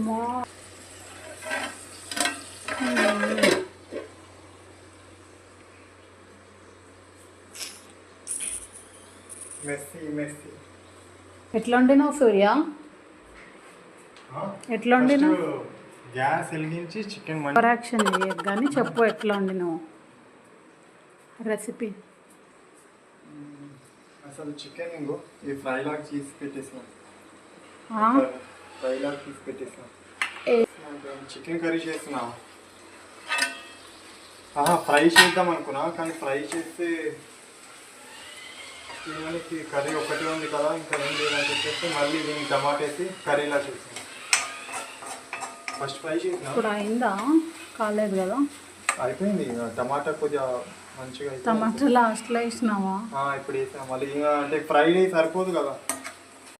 మా మెస్సీ ఎట్లా వండినావు సూర్య? ఎట్లా వండినావు? గ్యాస్ వెలిగించి చికెన్ ఓవరాక్షన్ చేయదు కానీ చెప్పు ఎట్లా వండినావు రెసిపీ. అసలు చికెన్ ఇంకో ఈ ఫ్రై లాగా తీసి పెట్టేసాను. ఫ్రై లాగా తీసి పెట్టేసాను. చికెన్ కర్రీ చేస్తున్నా. ఫ్రై చేద్దాం అనుకున్నా కానీ ఫ్రై చేస్తే తినడానికి కర్రీ ఒకటే ఉంది కదా, ఇంకా ఏం లేదని చెప్పేసి మళ్ళీ దీన్ని టమాటా వేసి కర్రీలా చేసాను. ఫస్ట్ ఫ్రై చేసిన. ఇప్పుడు అయిందా? కాలేదు కదా? అయిపోయింది. టమాటా కొద్దిగా మంచిగా టమాటా లాస్ట్లో వేసినావా? ఇప్పుడు వేసాను. మళ్ళీ ఇంకా అంటే ఫ్రై సరిపోదు కదా.